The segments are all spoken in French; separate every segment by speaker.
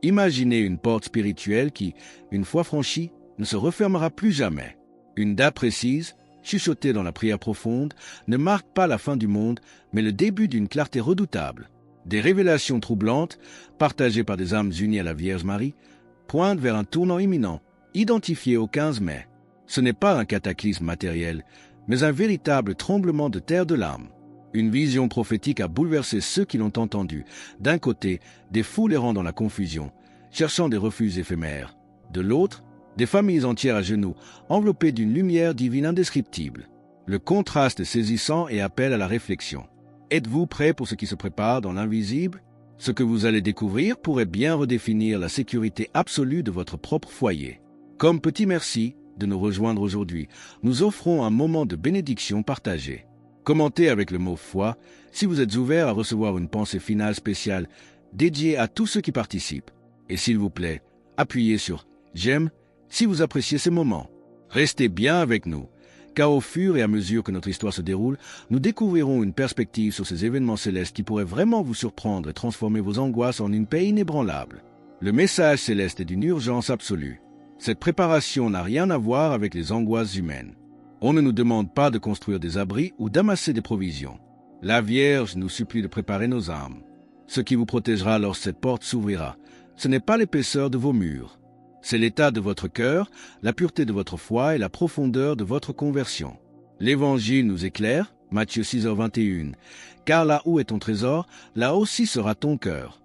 Speaker 1: Imaginez une porte spirituelle qui, une fois franchie, ne se refermera plus jamais. Une date précise, chuchotée dans la prière profonde, ne marque pas la fin du monde, mais le début d'une clarté redoutable. Des révélations troublantes, partagées par des âmes unies à la Vierge Marie, pointent vers un tournant imminent, identifié au 15 mai. Ce n'est pas un cataclysme matériel, mais un véritable tremblement de terre de l'âme. Une vision prophétique a bouleversé ceux qui l'ont entendu. D'un côté, des foules errant dans la confusion, cherchant des refuges éphémères. De l'autre, des familles entières à genoux, enveloppées d'une lumière divine indescriptible. Le contraste est saisissant et appelle à la réflexion. Êtes-vous prêts pour ce qui se prépare dans l'invisible? Ce que vous allez découvrir pourrait bien redéfinir la sécurité absolue de votre propre foyer. Comme petit merci de nous rejoindre aujourd'hui, nous offrons un moment de bénédiction partagée. Commentez avec le mot « foi » si vous êtes ouvert à recevoir une pensée finale spéciale dédiée à tous ceux qui participent. Et s'il vous plaît, appuyez sur « j'aime » si vous appréciez ces moments. Restez bien avec nous, car au fur et à mesure que notre histoire se déroule, nous découvrirons une perspective sur ces événements célestes qui pourraient vraiment vous surprendre et transformer vos angoisses en une paix inébranlable. Le message céleste est d'une urgence absolue. Cette préparation n'a rien à voir avec les angoisses humaines. On ne nous demande pas de construire des abris ou d'amasser des provisions. La Vierge nous supplie de préparer nos âmes. Ce qui vous protégera lorsque cette porte s'ouvrira, ce n'est pas l'épaisseur de vos murs. C'est l'état de votre cœur, la pureté de votre foi et la profondeur de votre conversion. L'Évangile nous éclaire, Matthieu 6h21, « Car là où est ton trésor, là aussi sera ton cœur. »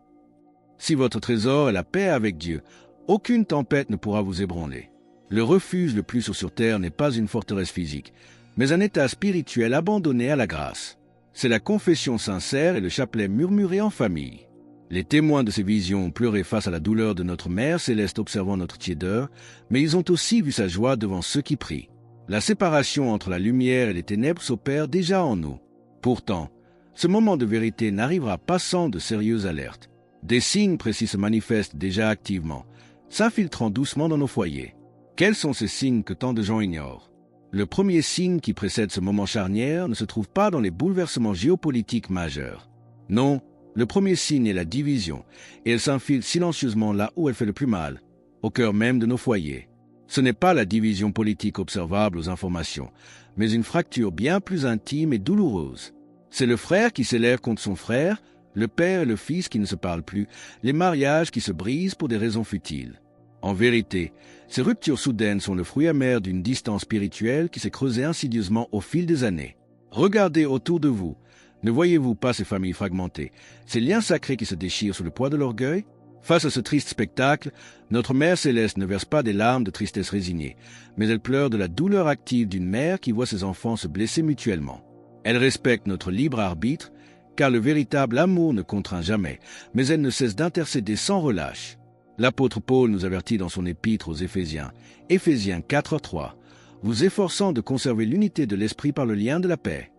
Speaker 1: Si votre trésor est la paix avec Dieu, aucune tempête ne pourra vous ébranler. Le refuge le plus sûr sur terre n'est pas une forteresse physique, mais un état spirituel abandonné à la grâce. C'est la confession sincère et le chapelet murmuré en famille. Les témoins de ces visions ont pleuré face à la douleur de notre Mère céleste observant notre tiédeur, mais ils ont aussi vu sa joie devant ceux qui prient. La séparation entre la lumière et les ténèbres s'opère déjà en nous. Pourtant, ce moment de vérité n'arrivera pas sans de sérieuses alertes. Des signes précis se manifestent déjà activement, s'infiltrant doucement dans nos foyers. Quels sont ces signes que tant de gens ignorent? Le premier signe qui précède ce moment charnière ne se trouve pas dans les bouleversements géopolitiques majeurs. Non, le premier signe est la division, et elle s'infiltre silencieusement là où elle fait le plus mal, au cœur même de nos foyers. Ce n'est pas la division politique observable aux informations, mais une fracture bien plus intime et douloureuse. C'est le frère qui s'élève contre son frère, le père et le fils qui ne se parlent plus, les mariages qui se brisent pour des raisons futiles. En vérité, ces ruptures soudaines sont le fruit amer d'une distance spirituelle qui s'est creusée insidieusement au fil des années. Regardez autour de vous. Ne voyez-vous pas ces familles fragmentées, ces liens sacrés qui se déchirent sous le poids de l'orgueil? Face à ce triste spectacle, notre Mère céleste ne verse pas des larmes de tristesse résignée, mais elle pleure de la douleur active d'une mère qui voit ses enfants se blesser mutuellement. Elle respecte notre libre arbitre, car le véritable amour ne contraint jamais, mais elle ne cesse d'intercéder sans relâche. L'apôtre Paul nous avertit dans son épître aux Éphésiens, Éphésiens 4:3, vous efforçant de conserver l'unité de l'esprit par le lien de la paix.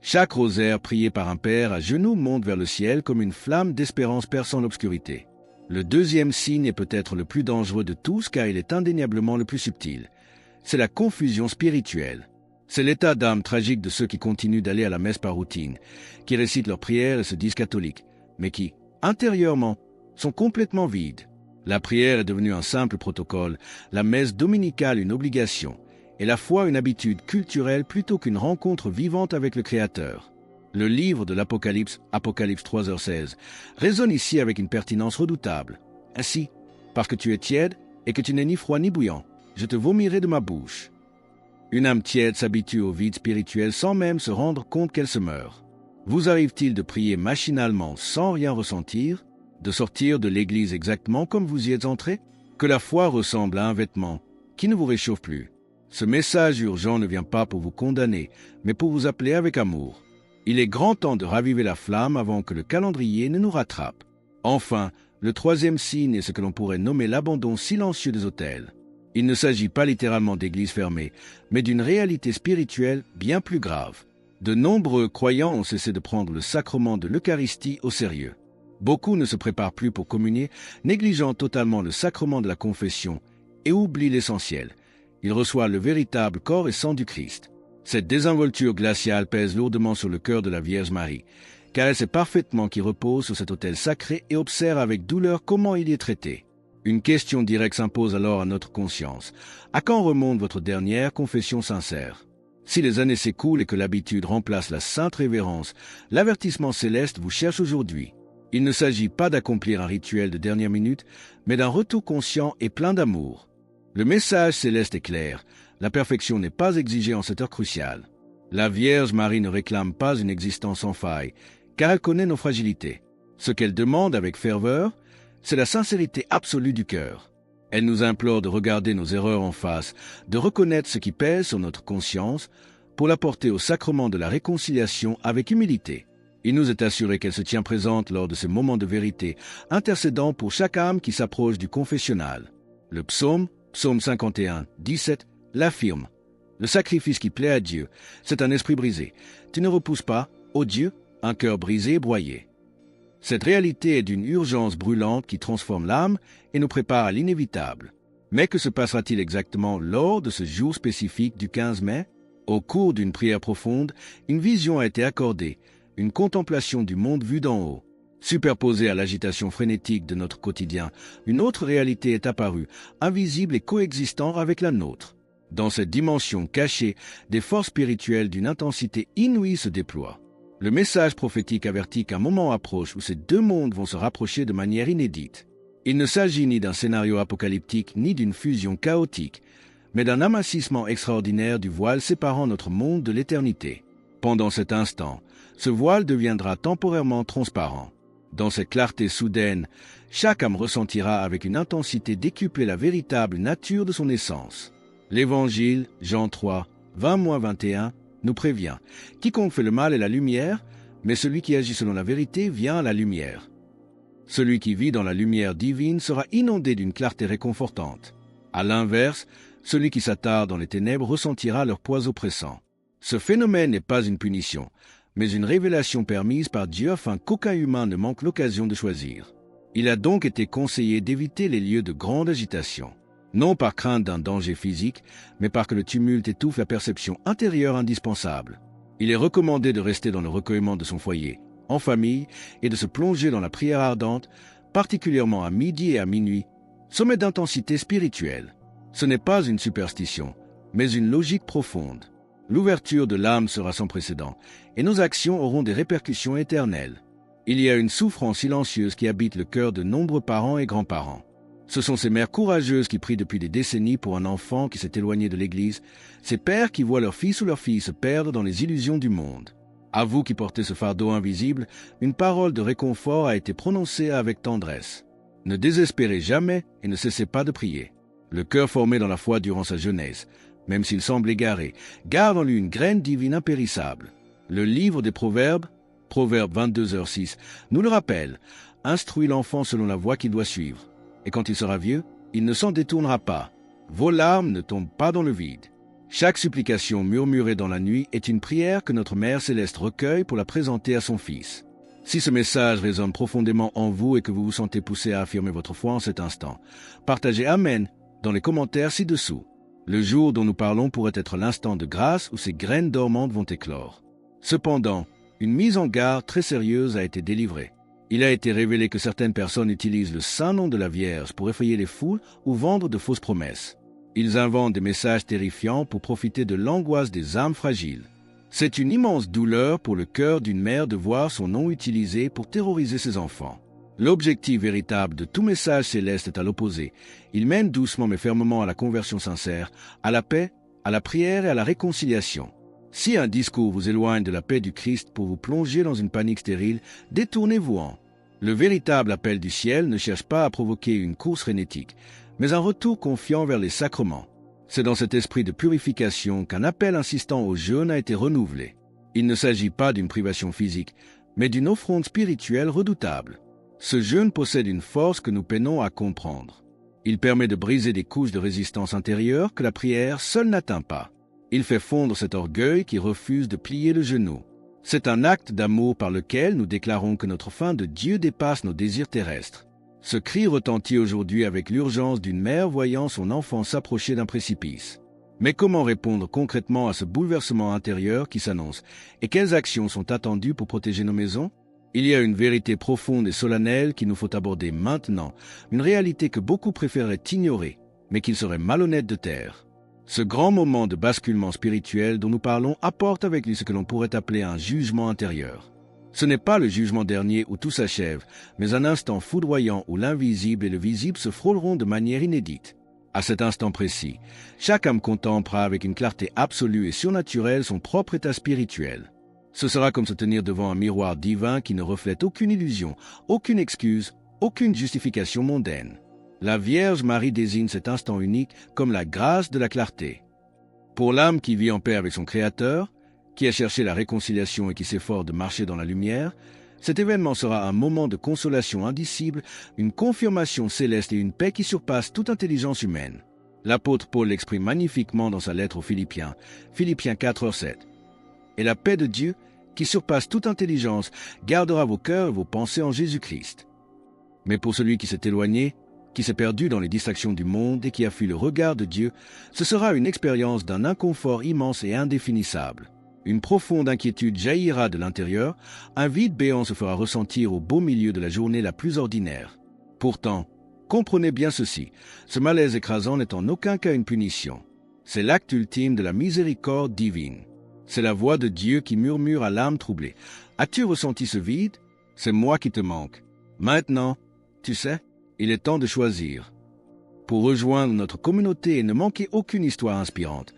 Speaker 1: Chaque rosaire prié par un père à genoux monte vers le ciel comme une flamme d'espérance perçant l'obscurité. Le deuxième signe est peut-être le plus dangereux de tous car il est indéniablement le plus subtil. C'est la confusion spirituelle. C'est l'état d'âme tragique de ceux qui continuent d'aller à la messe par routine, qui récitent leurs prières et se disent catholiques, mais qui, intérieurement, sont complètement vides. La prière est devenue un simple protocole, la messe dominicale une obligation, et la foi une habitude culturelle plutôt qu'une rencontre vivante avec le Créateur. Le livre de l'Apocalypse, Apocalypse 3h16, résonne ici avec une pertinence redoutable. Ainsi, parce que tu es tiède et que tu n'es ni froid ni bouillant, je te vomirai de ma bouche. Une âme tiède s'habitue au vide spirituel sans même se rendre compte qu'elle se meurt. Vous arrive-t-il de prier machinalement sans rien ressentir, de sortir de l'église exactement comme vous y êtes entré? Que la foi ressemble à un vêtement qui ne vous réchauffe plus. Ce message urgent ne vient pas pour vous condamner, mais pour vous appeler avec amour. Il est grand temps de raviver la flamme avant que le calendrier ne nous rattrape. Enfin, le troisième signe est ce que l'on pourrait nommer l'abandon silencieux des autels. Il ne s'agit pas littéralement d'églises fermées, mais d'une réalité spirituelle bien plus grave. De nombreux croyants ont cessé de prendre le sacrement de l'Eucharistie au sérieux. Beaucoup ne se préparent plus pour communier, négligeant totalement le sacrement de la confession et oublient l'essentiel. Ils reçoivent le véritable corps et sang du Christ. Cette désinvolture glaciale pèse lourdement sur le cœur de la Vierge Marie, car elle sait parfaitement qui repose sur cet autel sacré et observe avec douleur comment il y est traité. Une question directe s'impose alors à notre conscience. À quand remonte votre dernière confession sincère? Si les années s'écoulent et que l'habitude remplace la sainte révérence, l'avertissement céleste vous cherche aujourd'hui. Il ne s'agit pas d'accomplir un rituel de dernière minute, mais d'un retour conscient et plein d'amour. Le message céleste est clair. La perfection n'est pas exigée en cette heure cruciale. La Vierge Marie ne réclame pas une existence sans faille, car elle connaît nos fragilités. Ce qu'elle demande avec ferveur, c'est la sincérité absolue du cœur. Elle nous implore de regarder nos erreurs en face, de reconnaître ce qui pèse sur notre conscience, pour la porter au sacrement de la réconciliation avec humilité. Il nous est assuré qu'elle se tient présente lors de ces moments de vérité, intercédant pour chaque âme qui s'approche du confessionnal. Le psaume 51, 17, l'affirme. Le sacrifice qui plaît à Dieu, c'est un esprit brisé. Tu ne repousses pas, ô Dieu, un cœur brisé et broyé. Cette réalité est d'une urgence brûlante qui transforme l'âme et nous prépare à l'inévitable. Mais que se passera-t-il exactement lors de ce jour spécifique du 15 mai? Au cours d'une prière profonde, une vision a été accordée, une contemplation du monde vu d'en haut. Superposée à l'agitation frénétique de notre quotidien, une autre réalité est apparue, invisible et coexistant avec la nôtre. Dans cette dimension cachée, des forces spirituelles d'une intensité inouïe se déploient. Le message prophétique avertit qu'un moment approche où ces deux mondes vont se rapprocher de manière inédite. Il ne s'agit ni d'un scénario apocalyptique ni d'une fusion chaotique, mais d'un amincissement extraordinaire du voile séparant notre monde de l'éternité. Pendant cet instant, ce voile deviendra temporairement transparent. Dans cette clarté soudaine, chaque âme ressentira avec une intensité décuplée la véritable nature de son essence. L'Évangile, Jean 3, 20-21, nous prévient. Quiconque fait le mal est la lumière, mais celui qui agit selon la vérité vient à la lumière. Celui qui vit dans la lumière divine sera inondé d'une clarté réconfortante. À l'inverse, celui qui s'attarde dans les ténèbres ressentira leur poids oppressant. Ce phénomène n'est pas une punition, mais une révélation permise par Dieu afin qu'aucun humain ne manque l'occasion de choisir. Il a donc été conseillé d'éviter les lieux de grande agitation. Non par crainte d'un danger physique, mais parce que le tumulte étouffe la perception intérieure indispensable. Il est recommandé de rester dans le recueillement de son foyer, en famille, et de se plonger dans la prière ardente, particulièrement à midi et à minuit, sommet d'intensité spirituelle. Ce n'est pas une superstition, mais une logique profonde. L'ouverture de l'âme sera sans précédent, et nos actions auront des répercussions éternelles. Il y a une souffrance silencieuse qui habite le cœur de nombreux parents et grands-parents. Ce sont ces mères courageuses qui prient depuis des décennies pour un enfant qui s'est éloigné de l'Église, ces pères qui voient leur fils ou leur fille se perdre dans les illusions du monde. À vous qui portez ce fardeau invisible, une parole de réconfort a été prononcée avec tendresse. Ne désespérez jamais et ne cessez pas de prier. Le cœur formé dans la foi durant sa jeunesse, même s'il semble égaré, garde en lui une graine divine impérissable. Le livre des Proverbes, Proverbes 22h6, nous le rappelle, instruis l'enfant selon la voie qu'il doit suivre. Et quand il sera vieux, il ne s'en détournera pas. Vos larmes ne tombent pas dans le vide. Chaque supplication murmurée dans la nuit est une prière que notre Mère Céleste recueille pour la présenter à son Fils. Si ce message résonne profondément en vous et que vous vous sentez poussé à affirmer votre foi en cet instant, partagez Amen dans les commentaires ci-dessous. Le jour dont nous parlons pourrait être l'instant de grâce où ces graines dormantes vont éclore. Cependant, une mise en garde très sérieuse a été délivrée. Il a été révélé que certaines personnes utilisent le saint nom de la Vierge pour effrayer les foules ou vendre de fausses promesses. Ils inventent des messages terrifiants pour profiter de l'angoisse des âmes fragiles. C'est une immense douleur pour le cœur d'une mère de voir son nom utilisé pour terroriser ses enfants. L'objectif véritable de tout message céleste est à l'opposé. Il mène doucement mais fermement à la conversion sincère, à la paix, à la prière et à la réconciliation. Si un discours vous éloigne de la paix du Christ pour vous plonger dans une panique stérile, détournez-vous-en. Le véritable appel du ciel ne cherche pas à provoquer une course frénétique, mais un retour confiant vers les sacrements. C'est dans cet esprit de purification qu'un appel insistant au jeûne a été renouvelé. Il ne s'agit pas d'une privation physique, mais d'une offrande spirituelle redoutable. Ce jeûne possède une force que nous peinons à comprendre. Il permet de briser des couches de résistance intérieure que la prière seule n'atteint pas. Il fait fondre cet orgueil qui refuse de plier le genou. C'est un acte d'amour par lequel nous déclarons que notre faim de Dieu dépasse nos désirs terrestres. Ce cri retentit aujourd'hui avec l'urgence d'une mère voyant son enfant s'approcher d'un précipice. Mais comment répondre concrètement à ce bouleversement intérieur qui s'annonce et quelles actions sont attendues pour protéger nos maisons? Il y a une vérité profonde et solennelle qu'il nous faut aborder maintenant, une réalité que beaucoup préféreraient ignorer, mais qu'il serait malhonnête de taire. Ce grand moment de basculement spirituel dont nous parlons apporte avec lui ce que l'on pourrait appeler un jugement intérieur. Ce n'est pas le jugement dernier où tout s'achève, mais un instant foudroyant où l'invisible et le visible se frôleront de manière inédite. À cet instant précis, chaque âme contemplera avec une clarté absolue et surnaturelle son propre état spirituel. Ce sera comme se tenir devant un miroir divin qui ne reflète aucune illusion, aucune excuse, aucune justification mondaine. La Vierge Marie désigne cet instant unique comme la grâce de la clarté. Pour l'âme qui vit en paix avec son Créateur, qui a cherché la réconciliation et qui s'efforce de marcher dans la lumière, cet événement sera un moment de consolation indicible, une confirmation céleste et une paix qui surpasse toute intelligence humaine. L'apôtre Paul l'exprime magnifiquement dans sa lettre aux Philippiens, Philippiens 4:7. Et la paix de Dieu, qui surpasse toute intelligence, gardera vos cœurs et vos pensées en Jésus-Christ. Mais pour celui qui s'est éloigné, qui s'est perdu dans les distractions du monde et qui a fui le regard de Dieu, ce sera une expérience d'un inconfort immense et indéfinissable. Une profonde inquiétude jaillira de l'intérieur, un vide béant se fera ressentir au beau milieu de la journée la plus ordinaire. Pourtant, comprenez bien ceci, ce malaise écrasant n'est en aucun cas une punition. C'est l'acte ultime de la miséricorde divine. C'est la voix de Dieu qui murmure à l'âme troublée. As-tu ressenti ce vide? C'est moi qui te manque. Maintenant, tu sais, il est temps de choisir. Pour rejoindre notre communauté et ne manquer aucune histoire inspirante,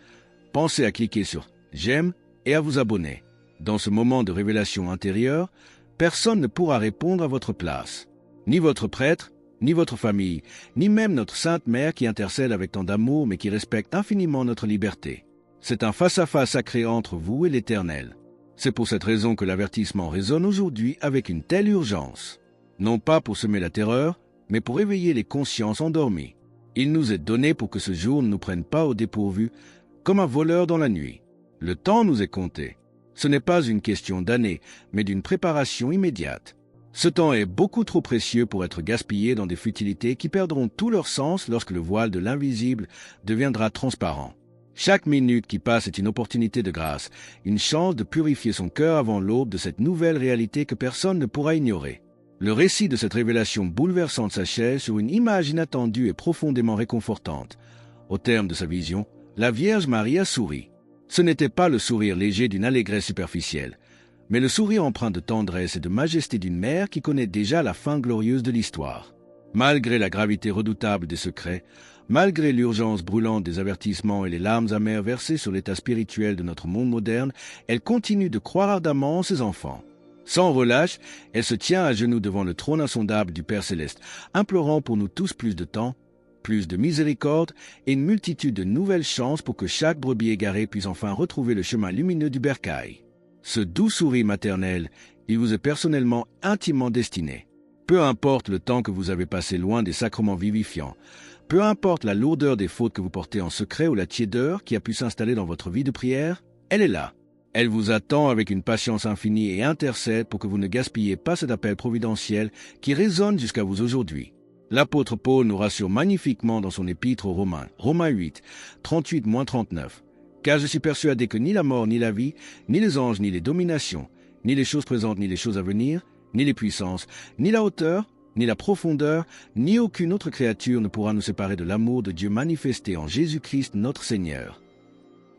Speaker 1: pensez à cliquer sur « J'aime » et à vous abonner. Dans ce moment de révélation intérieure, personne ne pourra répondre à votre place. Ni votre prêtre, ni votre famille, ni même notre Sainte Mère qui intercède avec tant d'amour mais qui respecte infiniment notre liberté. C'est un face-à-face sacré entre vous et l'Éternel. C'est pour cette raison que l'avertissement résonne aujourd'hui avec une telle urgence. Non pas pour semer la terreur, mais pour éveiller les consciences endormies. Il nous est donné pour que ce jour ne nous prenne pas au dépourvu, comme un voleur dans la nuit. Le temps nous est compté. Ce n'est pas une question d'années, mais d'une préparation immédiate. Ce temps est beaucoup trop précieux pour être gaspillé dans des futilités qui perdront tout leur sens lorsque le voile de l'invisible deviendra transparent. Chaque minute qui passe est une opportunité de grâce, une chance de purifier son cœur avant l'aube de cette nouvelle réalité que personne ne pourra ignorer. Le récit de cette révélation bouleversante s'achève sur une image inattendue et profondément réconfortante. Au terme de sa vision, la Vierge Marie a souri. Ce n'était pas le sourire léger d'une allégresse superficielle, mais le sourire empreint de tendresse et de majesté d'une mère qui connaît déjà la fin glorieuse de l'histoire. Malgré la gravité redoutable des secrets, malgré l'urgence brûlante des avertissements et les larmes amères versées sur l'état spirituel de notre monde moderne, elle continue de croire ardemment en ses enfants. Sans relâche, elle se tient à genoux devant le trône insondable du Père Céleste, implorant pour nous tous plus de temps, plus de miséricorde et une multitude de nouvelles chances pour que chaque brebis égarée puisse enfin retrouver le chemin lumineux du bercail. Ce doux sourire maternel, il vous est personnellement intimement destiné. Peu importe le temps que vous avez passé loin des sacrements vivifiants, peu importe la lourdeur des fautes que vous portez en secret ou la tiédeur qui a pu s'installer dans votre vie de prière, elle est là. Elle vous attend avec une patience infinie et intercède pour que vous ne gaspillez pas cet appel providentiel qui résonne jusqu'à vous aujourd'hui. L'apôtre Paul nous rassure magnifiquement dans son épître aux Romains, Romains 8, 38-39. « Car je suis persuadé que ni la mort ni la vie, ni les anges ni les dominations, ni les choses présentes ni les choses à venir, ni les puissances, ni la hauteur, ni la profondeur, ni aucune autre créature ne pourra nous séparer de l'amour de Dieu manifesté en Jésus-Christ notre Seigneur. »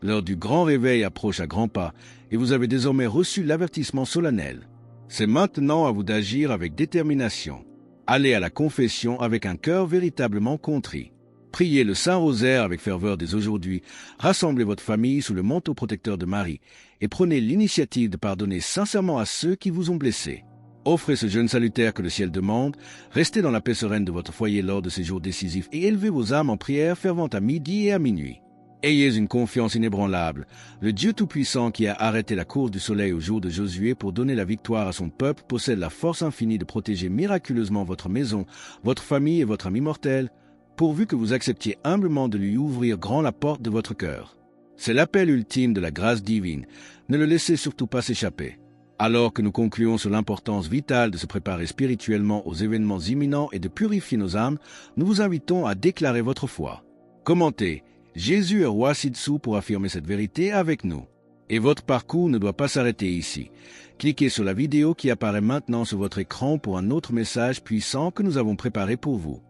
Speaker 1: L'heure du grand réveil approche à grands pas, et vous avez désormais reçu l'avertissement solennel. C'est maintenant à vous d'agir avec détermination. Allez à la confession avec un cœur véritablement contrit. Priez le Saint-Rosaire avec ferveur dès aujourd'hui, rassemblez votre famille sous le manteau protecteur de Marie, et prenez l'initiative de pardonner sincèrement à ceux qui vous ont blessés. Offrez ce jeûne salutaire que le ciel demande, restez dans la paix sereine de votre foyer lors de ces jours décisifs et élevez vos âmes en prière fervente à midi et à minuit. Ayez une confiance inébranlable. Le Dieu Tout-Puissant qui a arrêté la course du soleil au jour de Josué pour donner la victoire à son peuple possède la force infinie de protéger miraculeusement votre maison, votre famille et votre ami mortel, pourvu que vous acceptiez humblement de lui ouvrir grand la porte de votre cœur. C'est l'appel ultime de la grâce divine. Ne le laissez surtout pas s'échapper. Alors que nous concluons sur l'importance vitale de se préparer spirituellement aux événements imminents et de purifier nos âmes, nous vous invitons à déclarer votre foi. Commentez. Jésus est roi ci-dessous pour affirmer cette vérité avec nous. Et votre parcours ne doit pas s'arrêter ici. Cliquez sur la vidéo qui apparaît maintenant sur votre écran pour un autre message puissant que nous avons préparé pour vous.